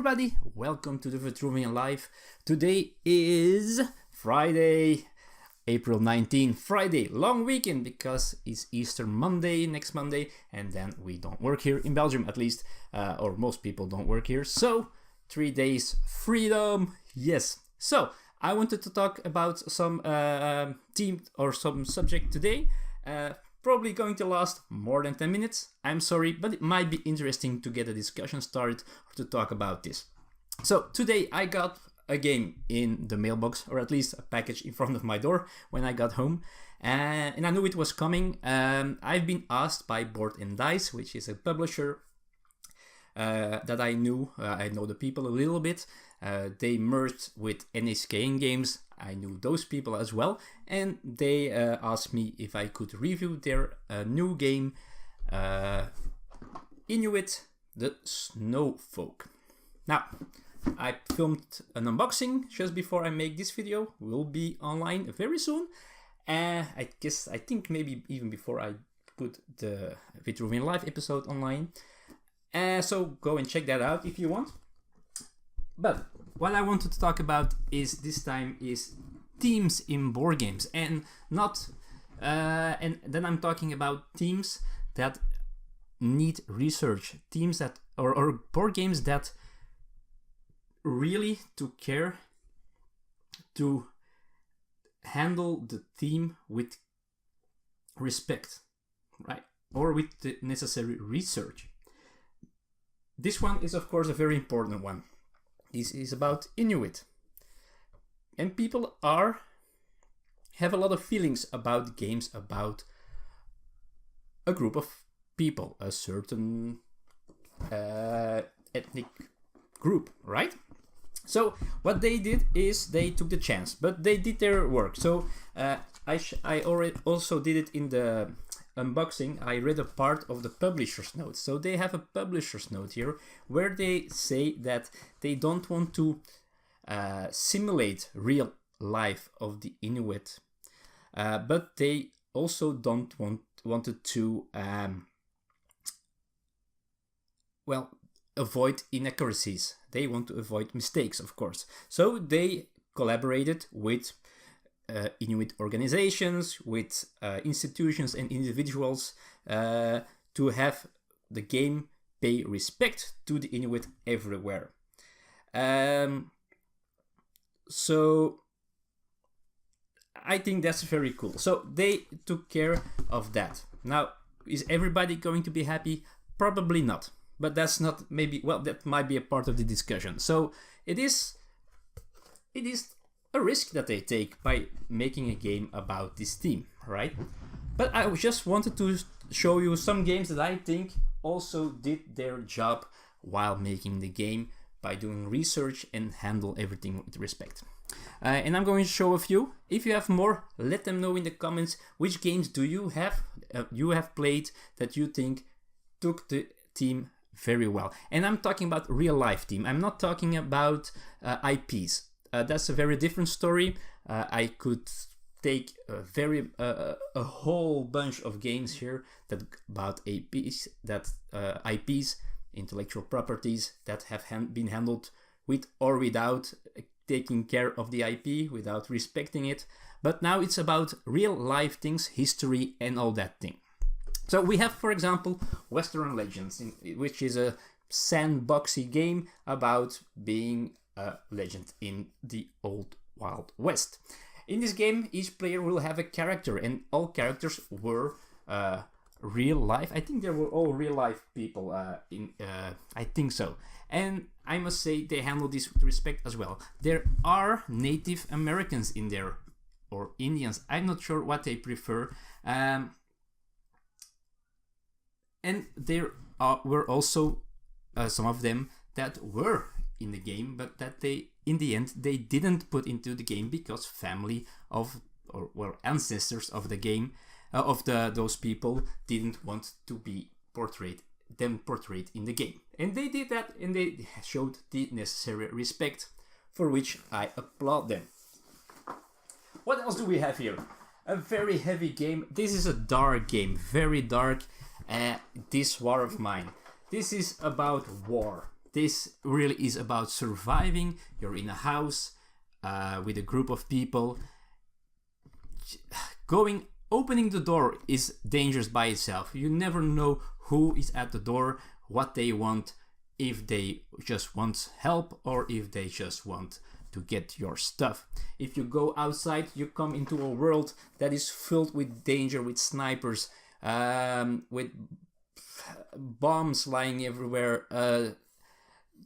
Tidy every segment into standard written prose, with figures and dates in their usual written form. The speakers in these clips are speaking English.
everybody, welcome to the Vitruvian Life. Today is Friday, April 19th, Friday, long weekend because it's Easter Monday, next Monday, and then we don't work here in Belgium at least, or most people don't work here, so 3 days freedom, yes. So, I wanted to talk about some theme or some subject today. Probably going to last more than 10 minutes. I'm sorry, but it might be interesting to get a discussion started or to talk about this. So today I got a game in the mailbox, or at least a package in front of my door when I got home. And I knew it was coming. I've been asked by Board and Dice, which is a publisher that I knew. I know the people a little bit. They merged with NSK Games. I knew those people as well, and they asked me if I could review their new game, Inuit The Knowfolk. Now, I filmed an unboxing just before I make this video. Will be online very soon. I think maybe even before I put the Vitruvian Life episode online. So go and check that out if you want. But what I wanted to talk about is this time is themes in board games, and not and then I'm talking about themes that need research, themes that or board games that really took care to handle the theme with respect, right? Or with the necessary research. This one is of course a very important one. This is about Inuit. And people have a lot of feelings about games about a group of people, a certain ethnic group, right? So what they did is they took the chance, but they did their work. So I already also did it in the unboxing. I read a part of the publisher's note. So they have a publisher's note here where they say that they don't want to simulate real life of the Inuit, but they also don't wanted to avoid inaccuracies. They want to avoid mistakes, of course. So they collaborated with Inuit organizations, with institutions and individuals to have the game pay respect to the Inuit everywhere. So I think that's very cool. So they took care of that. Now, is everybody going to be happy? Probably not. But that's not maybe, well, that might be a part of the discussion. So it is a risk that they take by making a game about this theme, right? But I just wanted to show you some games that I think also did their job while making the game by doing research and handle everything with respect. And I'm going to show a few. If you have more, let them know in the comments which games do you have played that you think took the theme very well. And I'm talking about real life theme. I'm not talking about IPs. That's a very different story. I could take a whole bunch of games here that about IPs, intellectual properties that have been handled with or without taking care of the IP, without respecting it. But now it's about real life things, history and all that thing. So we have, for example, Western Legends, which is a sandboxy game about being a legend in the old Wild West. In this game, each player will have a character, and all characters were real life. I think they were all real life people. I think so. And I must say they handle this with respect as well. There are Native Americans in there, or Indians. I'm not sure what they prefer. And there were also some of them that were in the game, but that they, in the end, they didn't put into the game because family of or ancestors of the game those people didn't want to be portrayed in the game, and they did that, and they showed the necessary respect, for which I applaud them. What else do we have here? A very heavy game. This is a dark game, very dark. This War of Mine. This is about war. this really is about surviving. You're in a house with a group of people. Opening the door is dangerous by itself. You never know who is at the door, what they want, if they just want help or if they just want to get your stuff. If you go outside, you come into a world that is filled with danger, with snipers, with bombs lying everywhere,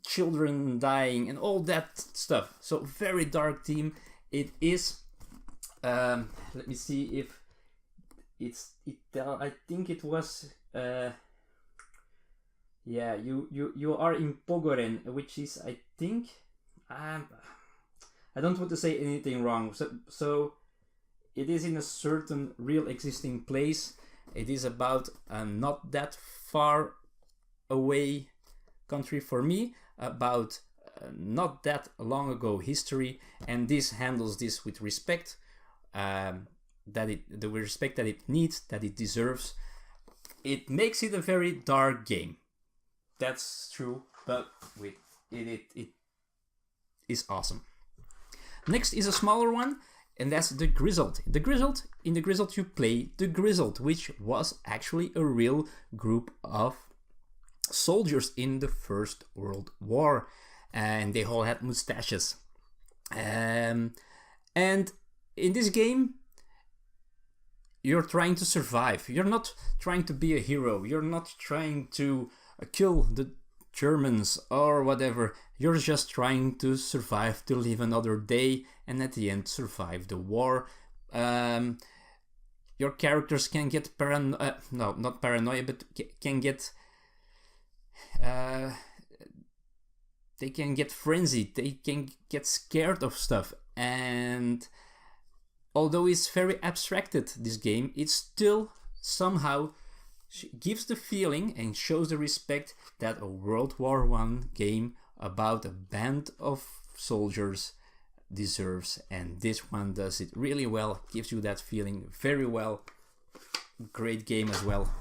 children dying, and all that stuff. So very dark theme. It is. Let me see if I think it was. Yeah, you are in Pogoren, which is, I think. I don't want to say anything wrong. So it is in a certain real existing place. It is about not that far away country for me, about not that long ago history, and this handles this with respect, the respect that it needs, that it deserves. It makes it a very dark game. That's true, but with it is awesome. Next is a smaller one, and that's the Grizzled. In the Grizzled you play the Grizzled, which was actually a real group of soldiers in the First World War, and they all had mustaches. And in this game, you're trying to survive. You're not trying to be a hero. You're not trying to kill the Germans or whatever. You're just trying to survive, to live another day, and at the end survive the war. Your characters can get not paranoia, but can get they can get frenzied. They can get scared of stuff, and although it's very abstracted, this game, it still somehow gives the feeling and shows the respect that a World War I game about a band of soldiers deserves, and this one does it really well, gives you that feeling very well. Great game as well,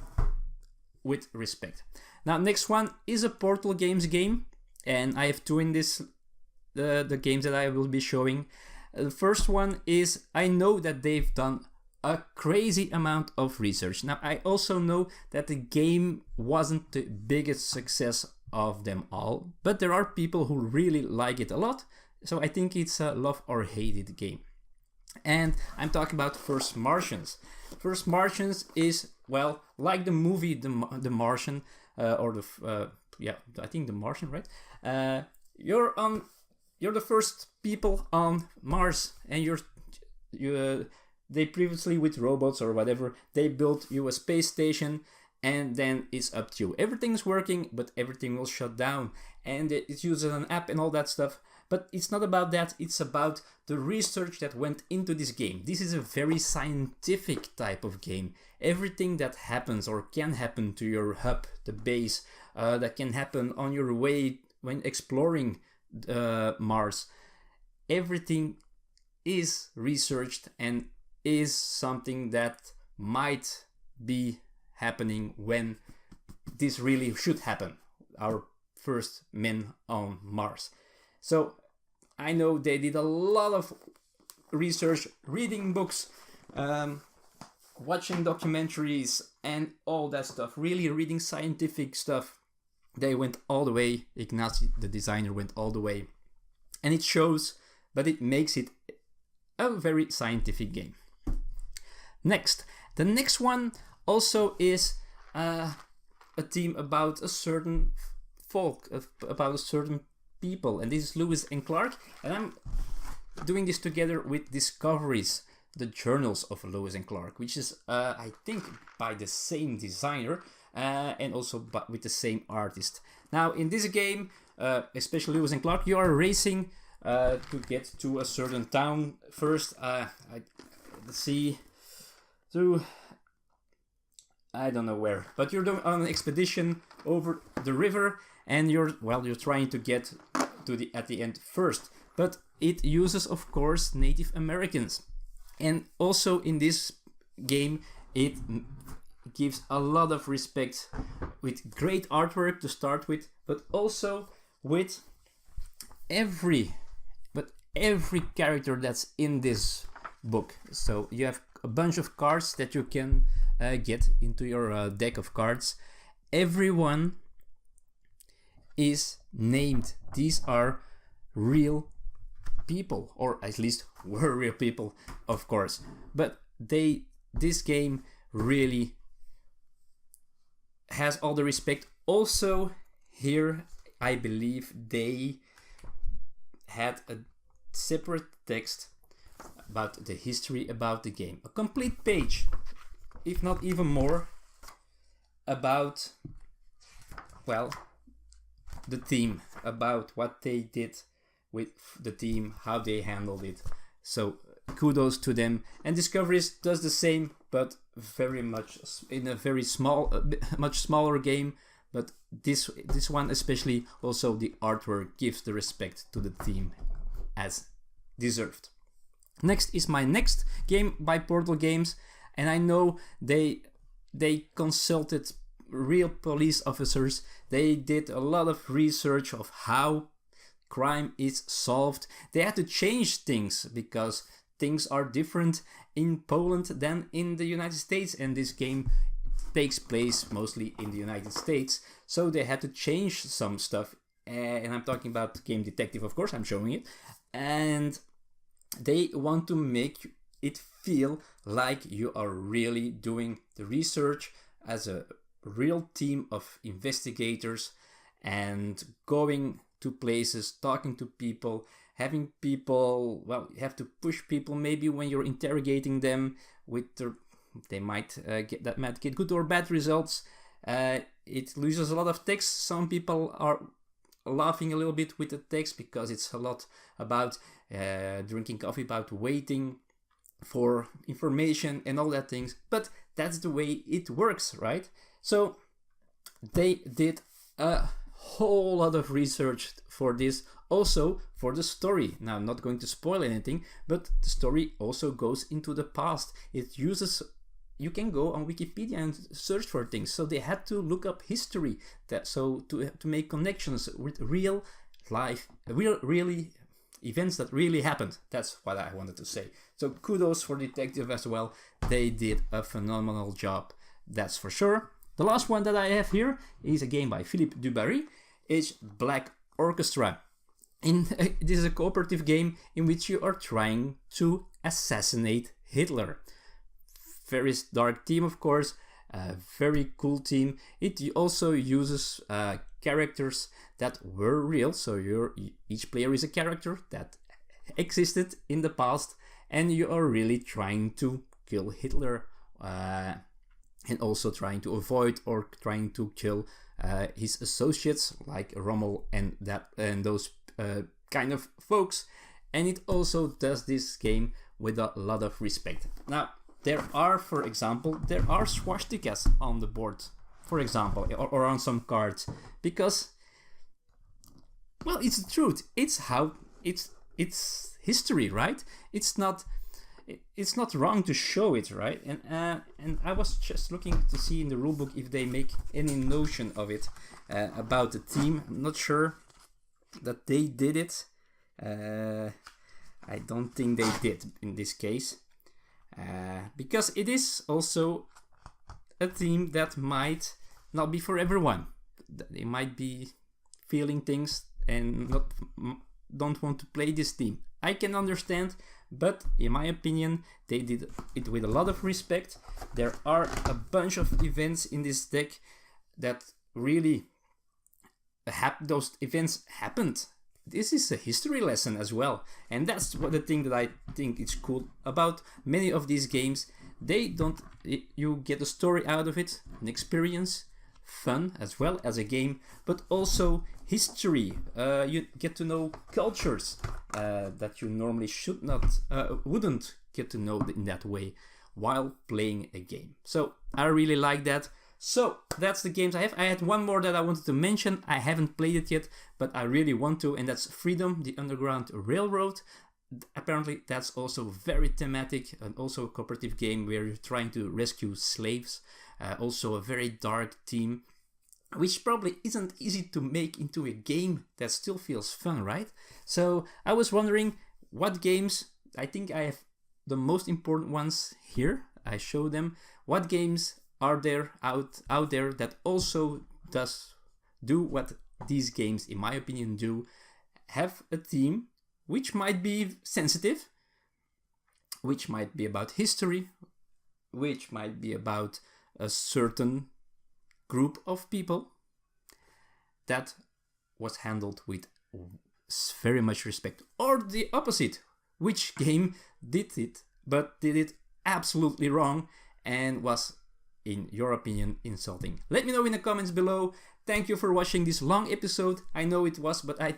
with respect. Now, next one is a Portal Games game, and I have two in this, the games that I will be showing. The first one is, I know that they've done a crazy amount of research. Now, I also know that the game wasn't the biggest success of them all, but there are people who really like it a lot, so I think it's a love or hated game. And I'm talking about First Martians. First Martians is, well, like the movie The Martian, I think The Martian, right? You're the first people on Mars, and they previously, with robots or whatever, they built you a space station, and then it's up to you. Everything's working, but everything will shut down, and it uses an app and all that stuff. But it's not about that, it's about the research that went into this game. This is a very scientific type of game. Everything that happens or can happen to your hub, the base, that can happen on your way when exploring Mars, everything is researched and is something that might be happening when this really should happen, our first men on Mars. So I know they did a lot of research, reading books, watching documentaries and all that stuff, really reading scientific stuff. They went all the way. Ignacy, the designer, went all the way, and it shows, but it makes it a very scientific game. The next one also is a theme about a certain folk, about a certain people, and this is Lewis and Clark, and I'm doing this together with Discoveries, the journals of Lewis and Clark, which is I think by the same designer, and also with the same artist. Now, in this game, especially Lewis and Clark, you are racing to get to a certain town first. Let's see, to I don't know where, but you're doing on an expedition over the river, and you're trying to get to at the end first. But it uses, of course, Native Americans, and also in this game it gives a lot of respect with great artwork to start with, but also with every character that's in this book. So you have a bunch of cards that you can get into your deck of cards. Everyone is named. These are real people, or at least were real people, of course. But this game really has all the respect. Also, here I believe they had a separate text about the history about the game. A complete page, if not even more, about, well, the team, about what they did with the team, how they handled it. So kudos to them. And Discoveries does the same, but very much in a very small, much smaller game. But this one especially, also the artwork gives the respect to the team as deserved. Next is my next game by Portal Games, and I know they consulted real police officers. They did a lot of research of how crime is solved. They had to change things because things are different in Poland than in the United States, and this game takes place mostly in the United States, so they had to change some stuff. And I'm talking about Game Detective, of course, I'm showing it. And they want to make it feel like you are really doing the research as a real team of investigators and going to places, talking to people, having people, well, you have to push people maybe when you're interrogating them with their, they might get good or bad results. It loses a lot of text. Some people are laughing a little bit with the text because it's a lot about drinking coffee, about waiting for information and all that things, but that's the way it works, right? So they did a whole lot of research for this, also for the story. Now, I'm not going to spoil anything, but the story also goes into the past. It uses, you can go on Wikipedia and search for things, so they had to look up history, that so to make connections with real life, really events that really happened. That's what I wanted to say. So kudos for Detective as well. They did a phenomenal job, that's for sure. The last one that I have here is a game by Philippe Dubarry. It's Black Orchestra. This is a cooperative game in which you are trying to assassinate Hitler. Very dark team, of course, a very cool team. It also uses characters that were real, so each player is a character that existed in the past, and you are really trying to kill Hitler, and also trying to avoid or trying to kill his associates like Rommel and those kind of folks. And it also does this game with a lot of respect. Now, there are, for example, swastikas on the board, for example, or on some cards, because, well, it's the truth. It's how it's history, right? It's not wrong to show it, right? And I was just looking to see in the rulebook if they make any notion of it about the team. I'm not sure that they did it. I don't think they did in this case. Because it is also a theme that might not be for everyone. They might be feeling things and don't want to play this theme. I can understand, but in my opinion, they did it with a lot of respect. There are a bunch of events in this deck that really those events happened. This is a history lesson as well, and that's the thing that I think is cool about many of these games. You get a story out of it, an experience, fun as well as a game, but also history. You get to know cultures that you normally wouldn't get to know in that way while playing a game. So I really like that. So that's the games I have. I had one more that I wanted to mention. I haven't played it yet, but I really want to, and that's Freedom, the Underground Railroad. Apparently that's also very thematic, and also a cooperative game where you're trying to rescue slaves. Also a very dark theme. which probably isn't easy to make into a game that still feels fun, right? So I was wondering what games, I think I have the most important ones here. I show them. What games are there out there that also do what these games, in my opinion, do? Have a theme which might be sensitive, which might be about history, which might be about a certain group of people, that was handled with very much respect. Or the opposite, which game did it, but did it absolutely wrong and was, in your opinion, insulting. Let me know in the comments below. Thank you for watching this long episode. I know it was, but I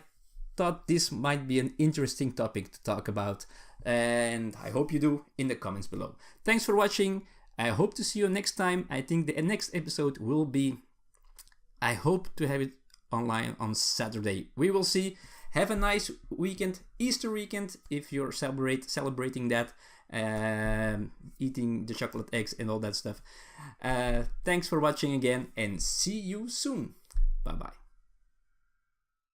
thought this might be an interesting topic to talk about, and I hope you do in the comments below. Thanks for watching. I hope to see you next time. I think the next episode will be, I hope to have it online on Saturday. We will see. Have a nice weekend, Easter weekend, if you're celebrating that, eating the chocolate eggs and all that stuff. Thanks for watching again, and see you soon. Bye bye.